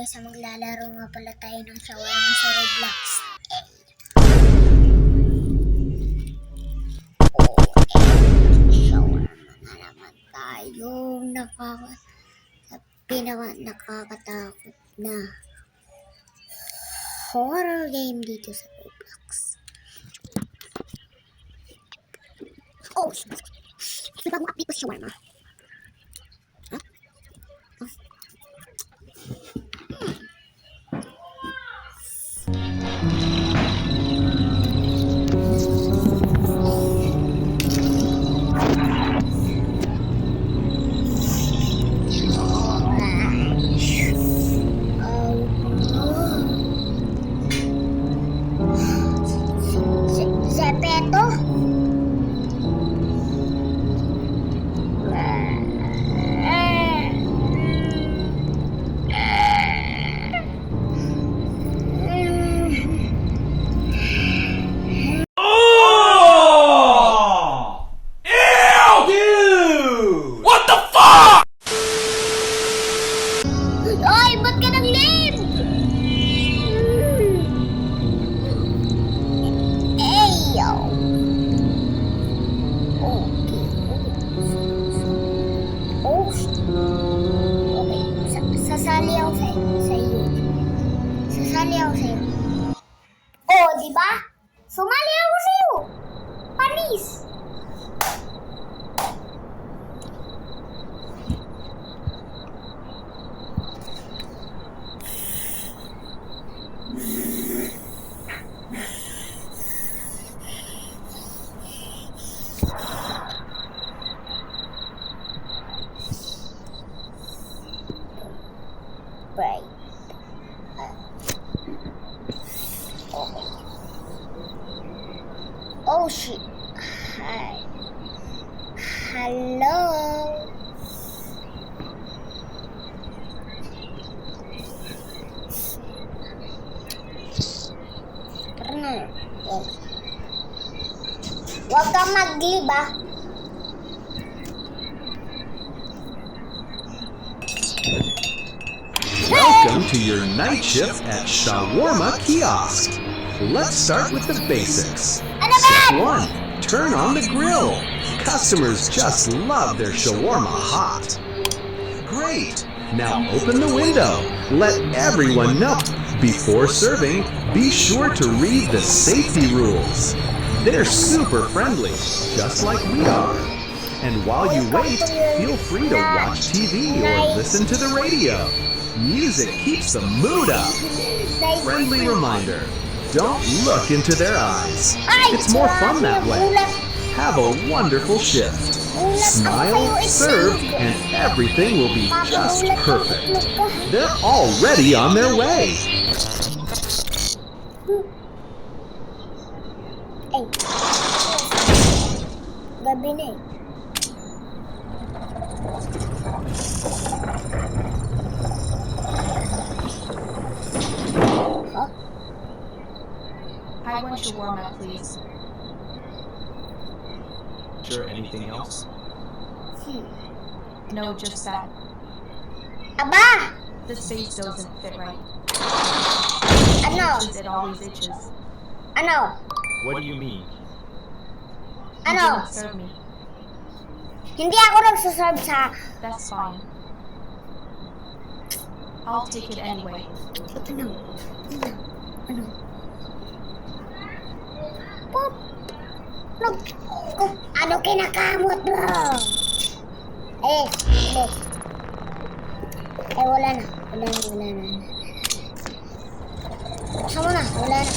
guys, maglalaro nga pala tayo ng shawarma sa Roblox. Shawarma na naman tayo. Nakakatakot na horror game dito sa Roblox. Oh, bagong update ko sa shawarma. Zepeto? Oy, ba't ka nang late? Ayo. Okay. Oh. Okay. Sasali ako sa iyo. Sasali ako sa iyo. Oh, di ba? Sumali ako sa iyo. Panis. Right. Oh shit. Hi. Hello. Huwag kang mag-leave ah. Welcome to your night shift at Shawarma Kiosk. Let's start with the basics. Step 1. Turn on the grill. Customers just love their shawarma hot. Great. Now open the window. Let everyone know. Before serving, be sure to read the safety rules. They're super friendly, just like we are. And while you wait, feel free to watch TV or listen to the radio. Music keeps the mood up. Friendly reminder, don't look into their eyes. It's more fun that way. Have a wonderful shift. Smile, serve, and everything will be just perfect. They're already on their way. Gabi na eh. I want shawarma, please. Sure, anything else? No, just that. Aba! This face doesn't fit right. Ano? It always itches. Ano? What do you mean? You Ano? didn't serve me. Hindi ako nagsaserve sa... That's fine. I'll take it anyway. Ano? Ano? Pop! Ano kinakamot mo? Hindi. Wala na. Buksan mo na. Wala na.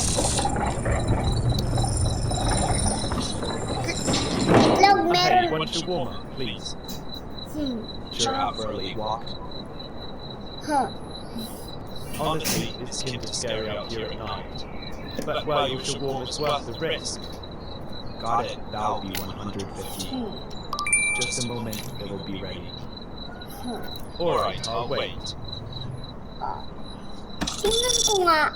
Itlog, meron. One shawarma, please. Sure, out for a late walk. Huh. Honestly, it's kind of scary out here at night. But well, your shawarma's worth the risk. Got it. That'll be 150. Just a moment, it will be ready. Alright, I'll wait. Tingnan ko nga.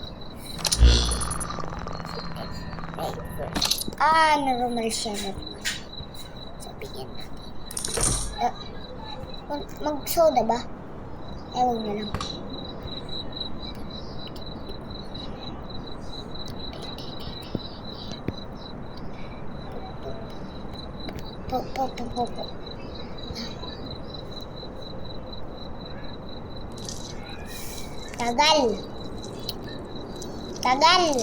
Normal siya. Sabihin natin. Mag-soda ba? Ewan na lang. Po. Tagal.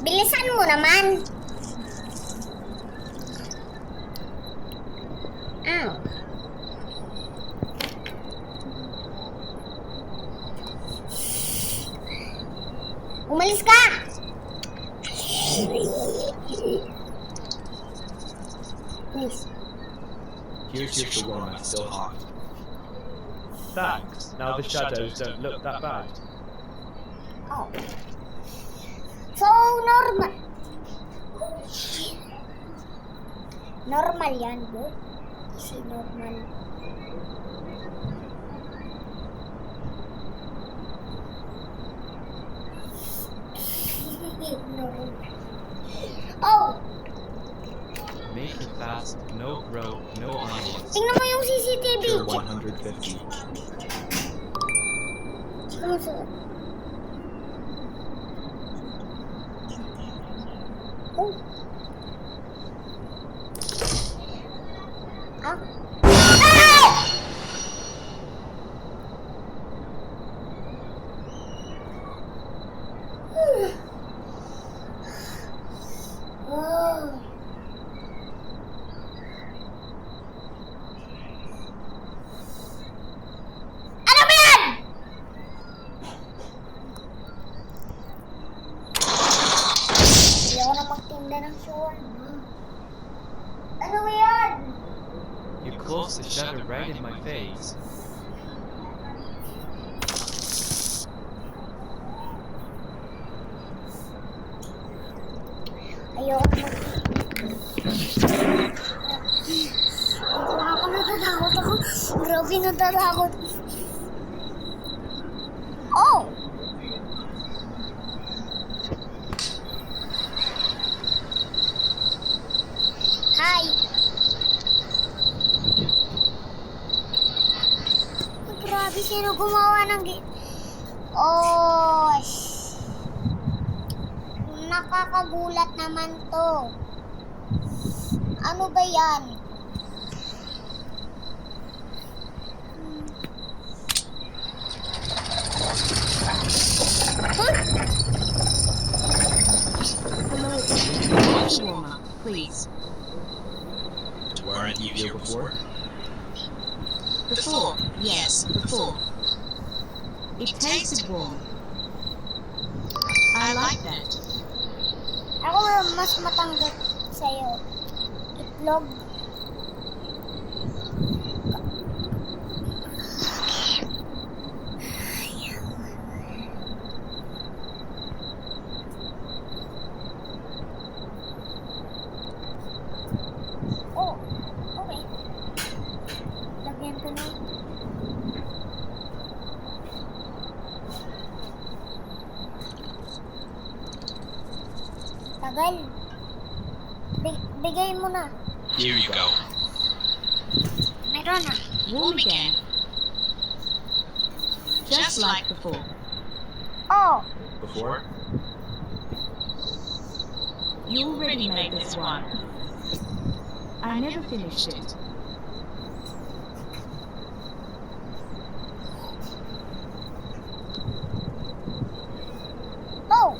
Bilisan mo naman. Ow. Umalis ka! Please. Here's your shawarma, still hot. Thanks. Now the shadows don't look that bad. Oh. So, normal. Normal yan, bro. Kasi normal. Oh! Make it fast, no grow, no onions. Tingnan mo yung CCTV. Pure 150. Sumusunod. Oh. Ah. Oh. Ano ba yan? Hindi ako na magtinda ng shawarma. Ano ba yan? You close the shadow right in my face. Ayoko na ako natatakot ako. Grabe natatakot. Oh! Hi! Grabe, sino gumawa ng Oh! Nakakagulat naman to. Ano ba yan? Shawarma, please. Weren't you here before? Before, yes, before. It tasted warm. I like that. Ako mas matanggap sa'yo. Itlog. Oh, okay. Lagyan ko na. Tagal. Bigay mo na. Here you go. Meron na. Warm again. Just like before. Oh, Before? You already made this one. I never finished it. oh.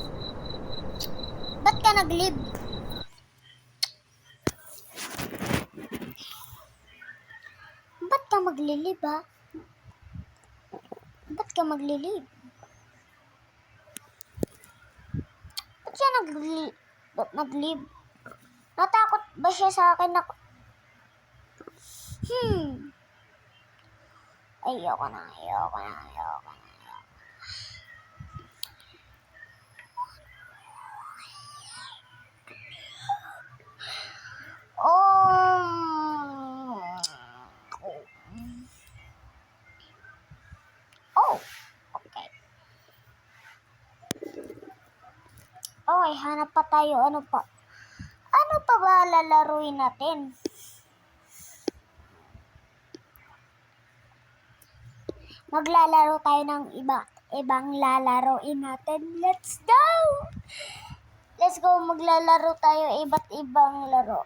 Ba't ka nag-leave? Ba't ka maglilib, ha? Ba't ka maglilib? Ba't siya nag-leave? Natakot ba siya sa akin na... Ayoko na. Oh, okay. Okay, hanap pa tayo. Ano pa ba lalaruin natin? Maglalaro tayo ng ibang lalaroin natin. Let's go! Maglalaro tayo iba't ibang laro.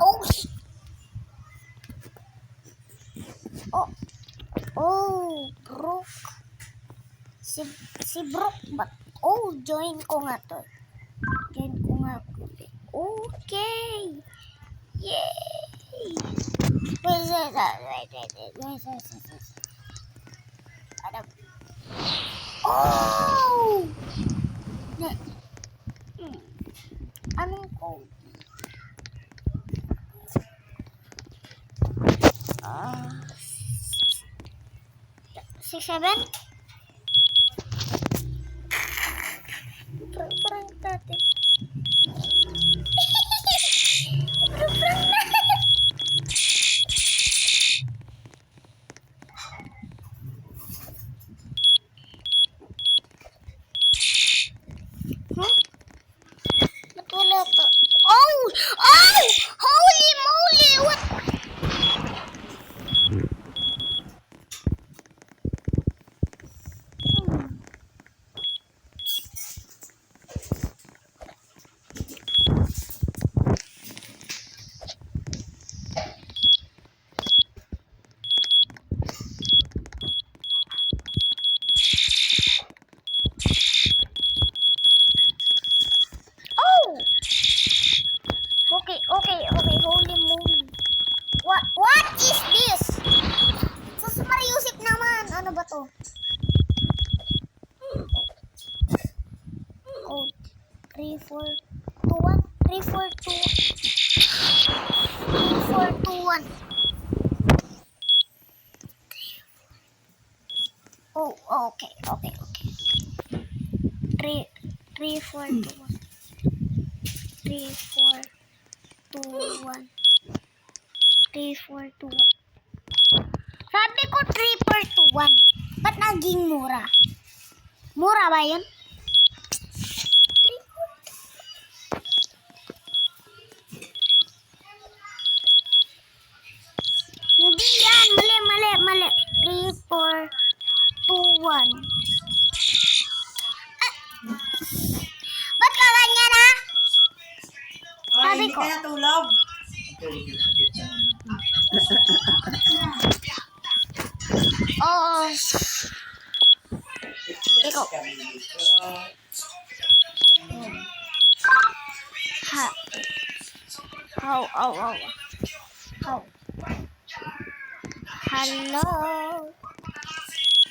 Okay. Oh, oh, oh, Brooke. Si Brooke ba? Oh, join ko nga to. Join ko nga. Okay. Yay! Wait. Oh! Anong code? 6-7? Parang dati. Huh? Ba't wala pa? Oh! Oh! Holy moly! What? Oh! Okay. Holy moly. What is this? Sus Mariusip naman. Ano ba to? Code 3421. 3421. Oh, okay. 3421. 3421. 3421. Sabi ko 3421. Ba't naging mura? Mura ba yun? Hindi yan. Mali. 3421. Ba't ka ganyan ha? Sabi ko. natulog. Oo. Ikaw. Ha. How. Hello.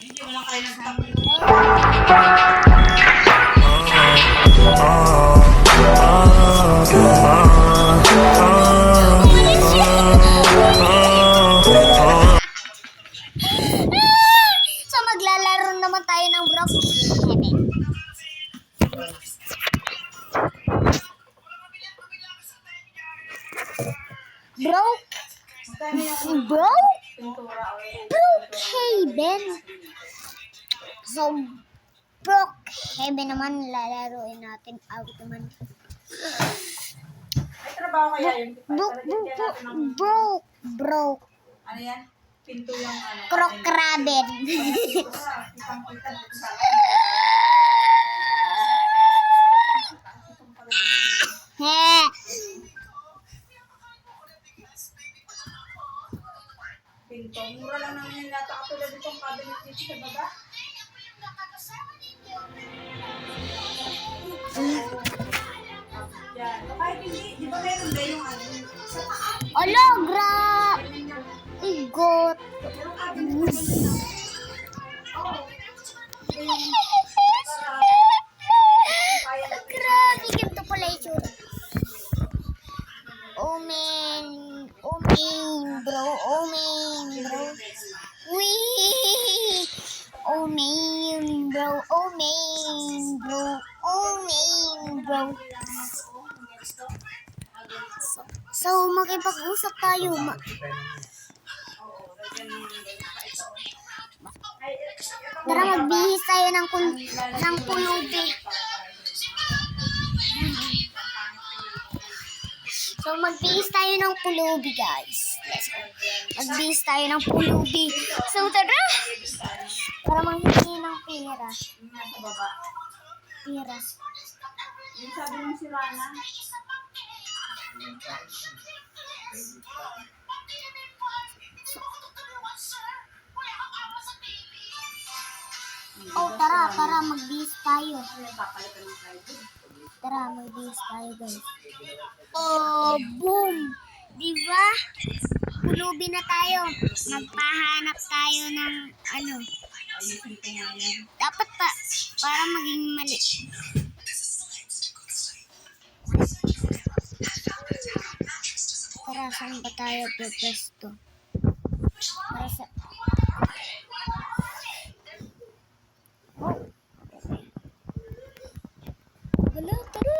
Hindi mo lang kayo nagtapos. So maglalaro naman tayo ng Brock Heaven. Brookhaven. So, Brookhaven naman lalaroin natin. Out naman. May trabaho kaya yun? Broke. Ano yan? Pinto yung ano. Krokraben. Heh. Pinto. Mura lang naman yung lata. Katulad itong cabinet dito sa baba. Yan. Kahit hindi, di ba meron ba yung ano? Alo, igot. Yung cabinet dito. Grabe, ganito pala yung tsura. Oh man, bro. Wee! Oh man, bro. So makipag-usap tayo. Tara, magbihis tayo ng pulubi. So, magbihis tayo ng pulubi, guys. Let's go. Magbihis tayo ng pulubi. So, tara! Para manghingi ng pera. Nasa baba. Pera. Yung sabi ng si Rana. Oh, tara, mag-bihis tayo. Ay, papalitan ng tayo. Tara, mag-bihis tayo, guys. Oh, boom! Diba? Kulubi na tayo. Magpahanap tayo ng ano. Ayusin ko nga yan. Dapat pa, para maging mali. Tara, saan ba tayo pwesto? Para sa... Oh. Wala, tara.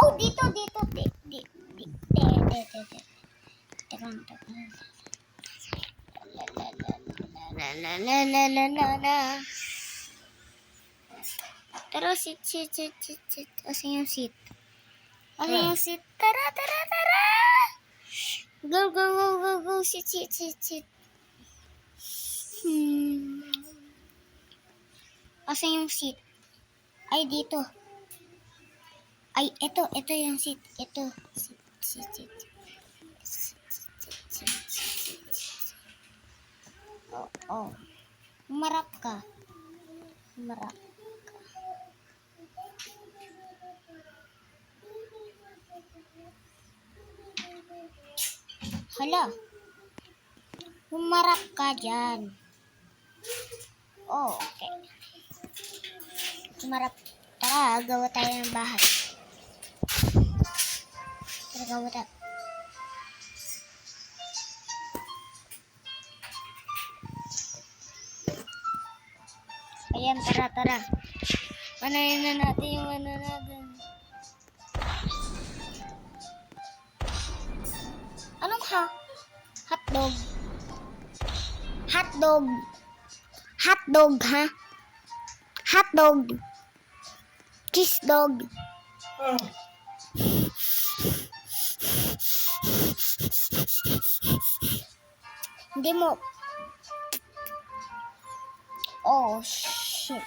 Oh, dito. Terang. La. Tara, sit. Asan yung sit? Tara. Go. Sit. Asan yung seat? Ay, dito. Ay, ito yung seat. Ito. Sit. Oh. Humarap ka. Hala. Humarap ka dyan. Oh, okay. Humarap. Tara, gawa tayo ng bahay. Tara, gawa tayo. Ayan, tara. Panayin na natin yung ano natin. Anong ha? Hotdog, ha? Hotdog. Cheese dog. Hindi mo. Oh, shit.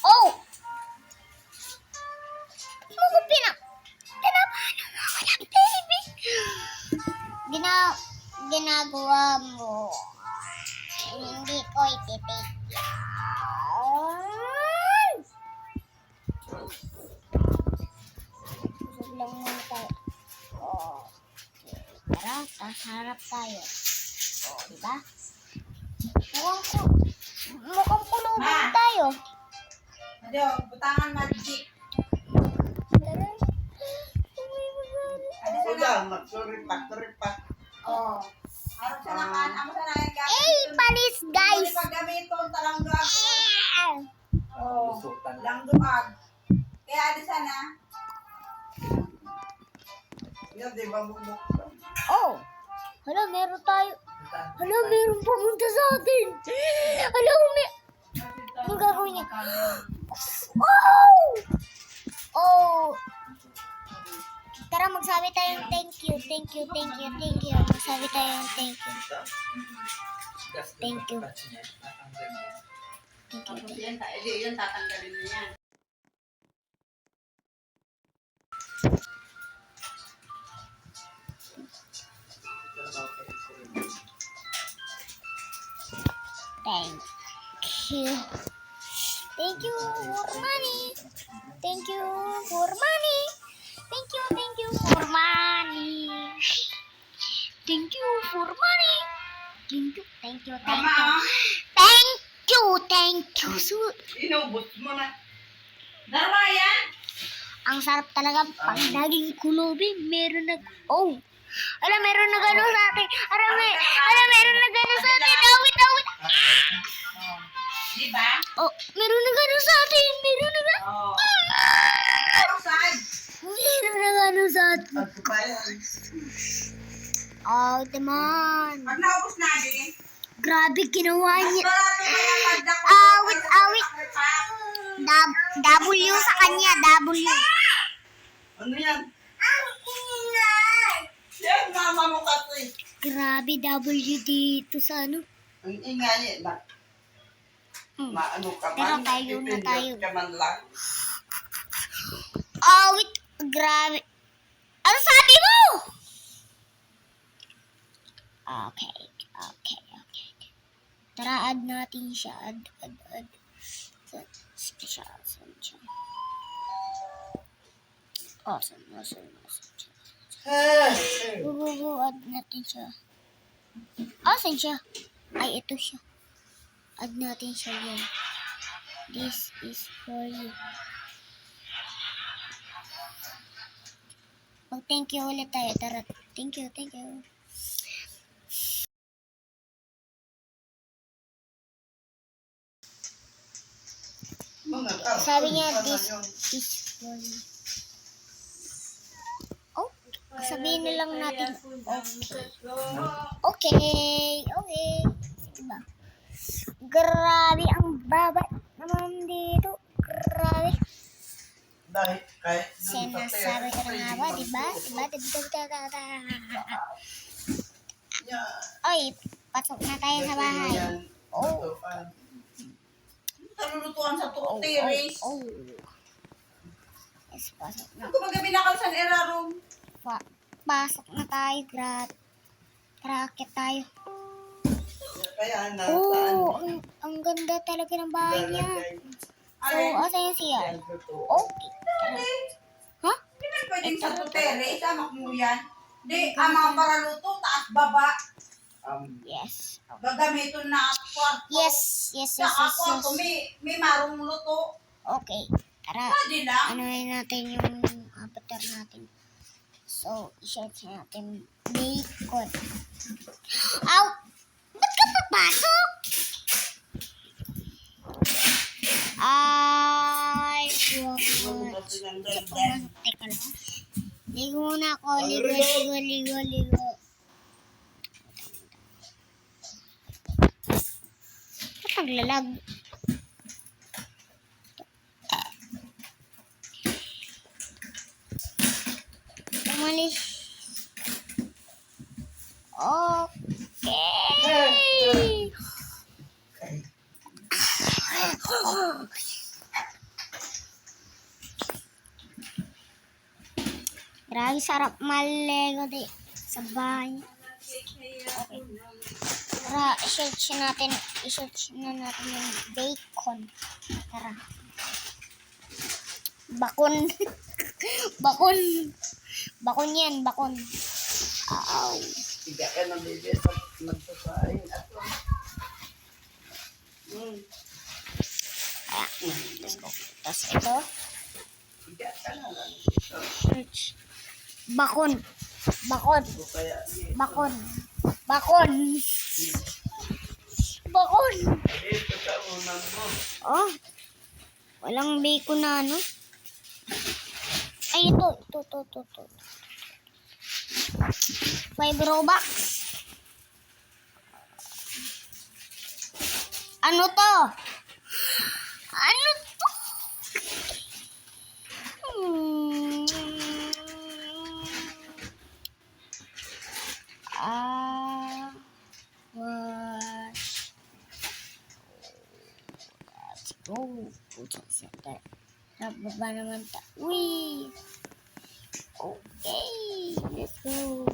Oh! Ginagawa mo. Hindi ko ititik yan. Busog lang muna tayo. Oh. Tara, harap tayo. Oh, diba? Mukhang kulubin tayo. Ado, butangan magic. Tara. Magturipak. Oh. Harap sa nakan. Amo sa nakan gamit. Hey, panis, guys! Hindi paggamiton talanggang. Ah! Oh. Langduag. Kaya adi sana. Oh! Hala, meron tayo. Hala, meron pumunta sa atin. Hala, anong gagawin niya? Oh! Oh! Tara, magsabi tayong thank you. Magsabi tayong thank you. Thank you. Yan tatanggalin mo yan. Thank you. Thank you for money. Thank you for money. Thank you for money. Thank you for money. Thank you. Inubot mo na. Dalawa yan? Ang sarap talaga pag naging kulubi. Meron oh. Alam, meron na gano'n sa atin. Alam, meron na gano'n sa atin. Awit. Diba? Oh, meron na gano'n sa atin. Meron na gano'n. Oo. Meron na gano'n sa atin. Oh, teman. Pag naubos na, di. Grabe ginawa niya. Barato na yan, pagdak. Awit. W sa kanya. W. Ano yan? Ang ingay! Yan, mama mo kasi. Grabe, W dito sa ano. Ang ingay na. Maano ka Tara, man? tayo na Ipindot tayo. ka man lang. Oh, wait. Grabe. Ano sabi mo? Okay. Tara, add natin siya. Add. Siya. Awesome. Go. Add natin siya. Asan siya? Ay, ito siya. Add natin siya yan. This is for you. Mag-thank you ulit tayo. Tara. Thank you. Sabi niya, this is for you. Oh, sabihin na lang natin. Okay. Diba? Grabe, ang baba naman dito. Grabe. Dahil kahit Sinasabi ko na nga ba, diba? Oy, pasok na tayo sa bahay. Oh. Talulutuan sa tuot, Teres. Oh. Yes, pasok na. Kung magabi sa erarong. Pasok na tayo, Racket tayo. Kaya na, Oh, ang ganda talaga ng bahay niya. So, asan yung siya? Okay. Ha? Hindi na pwedeng sa tutere, isama mo yan. Di, ang mga paraluto, taas baba. Yes. Gagamitin na kwarto. Yes. Sa kwarto, may marong luto. Okay. Tara. Pwede lang. Anuhin natin yung avatar natin. So, i-search natin bacon. Ow! Ba't ka papasok? I want... Teka lang. Ligo muna ako. Ligo. Ba't naglalag? Umalis. Okay. Grabe sarap malego di sa bahay. Okay. Tara, i-search na natin yung bacon. Tara. Bakon. Bakon yan. Ow. Tiga ka ng bebe sa magsasahin. Let's go. Tapos ito. Tiga ka na lang. Search. Bakon. Kaya, ito ka unang mo. Oh. Walang bacon na ano. Ay, ito. 5 Robux. Ano to? Let's go. Nababa naman ta. Uy! Okay, let's go.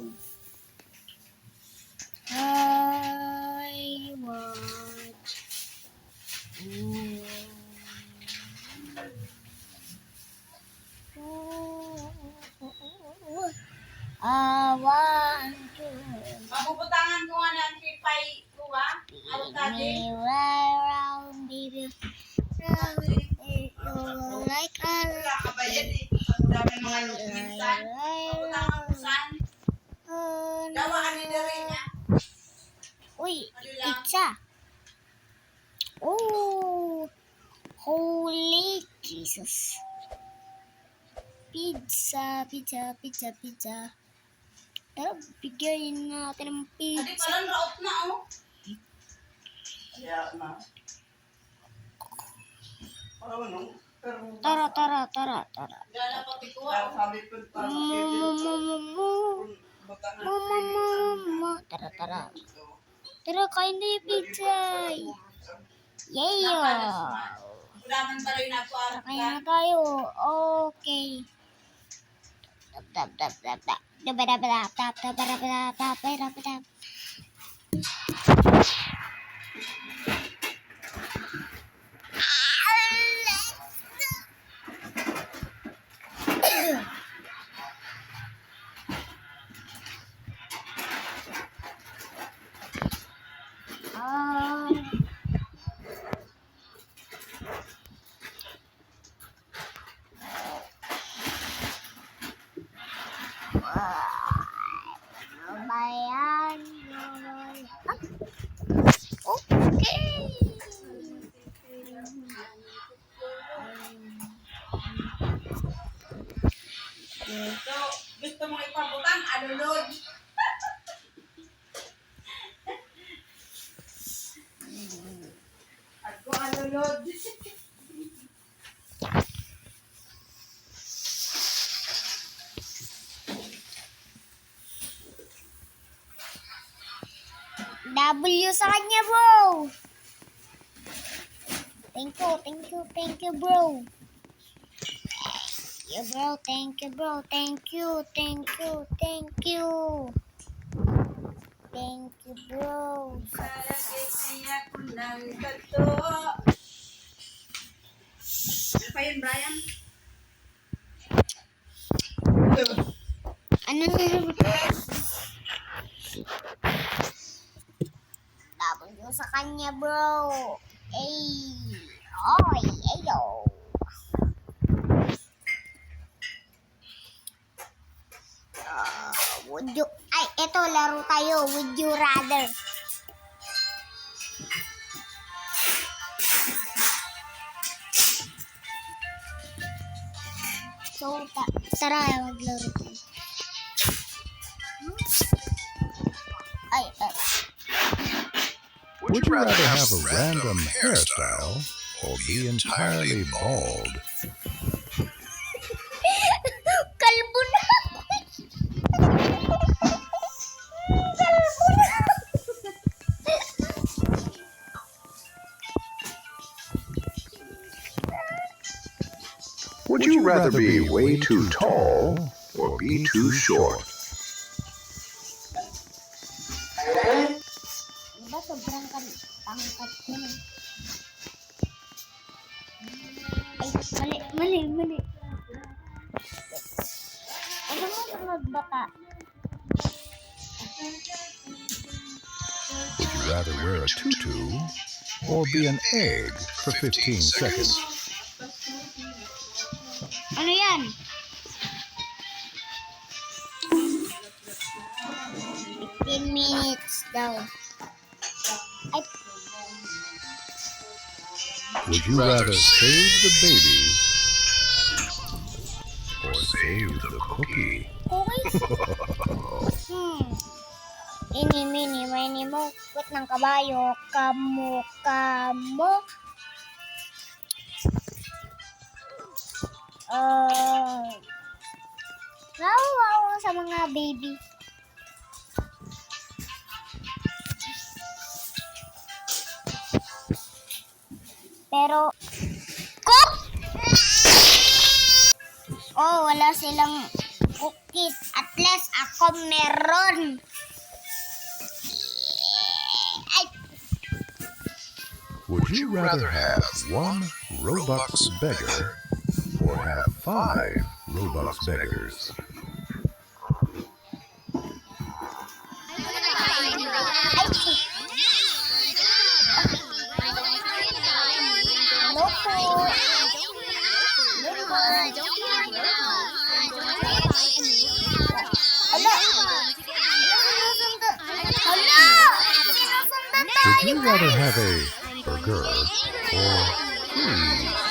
I want to Mapuputangan ko nga ng sipay luwa. Ano take tadi? me right around, baby. Like Wala ka ba yan eh? Ang dami mga minsan. Maputangan ko saan? Dawaan ni Dere niya. Uy, pizza. Oh, holy Jesus. Pizza. Tara, bigyan natin ng Adi pizza. parang raot na oh. Kaya na. Parang ano? Tara. Gana pati ko. Sabi ko parang Mama. Tara. Tara, kain na yung pizza. Yay! Ulaman pa rin ako. Tara, kain na tayo. Okay. Tap. Bayan. Okay. So, gusto mong ipabutang, alulod. Ako alulod. W sa kanya, bro. Thank you, bro. Yeah, bro. Thank you, bro. Thank you, bro. Salagay kaya ko ng gato. Ano pa yun, Brian? Ano na? W sa kanya, bro. Ayo. Ito, laro tayo. Would you rather? So, tara, maglaro tayo. Would you rather have a random hairstyle or be entirely bald? Kalbo na ako. Would you rather be way too tall or be too short? Diba sobrang pangkat ko na. Ay, mali. Ano mo sunod bata? Would you rather wear a tutu or be an egg for 15 seconds? Ano yan? Minutes daw. Ay, Would you rather save the babies or save the cookie? okay. Mini, mo. Kwit ng kabayo. Kamo. Nawawa ako sa mga baby. Pero, cook! Oh, wala silang cookies. At least ako meron. Ay, Would you rather have one Robux beggar or have 5 Robux beggars? hello po. Would you rather have a burger or 3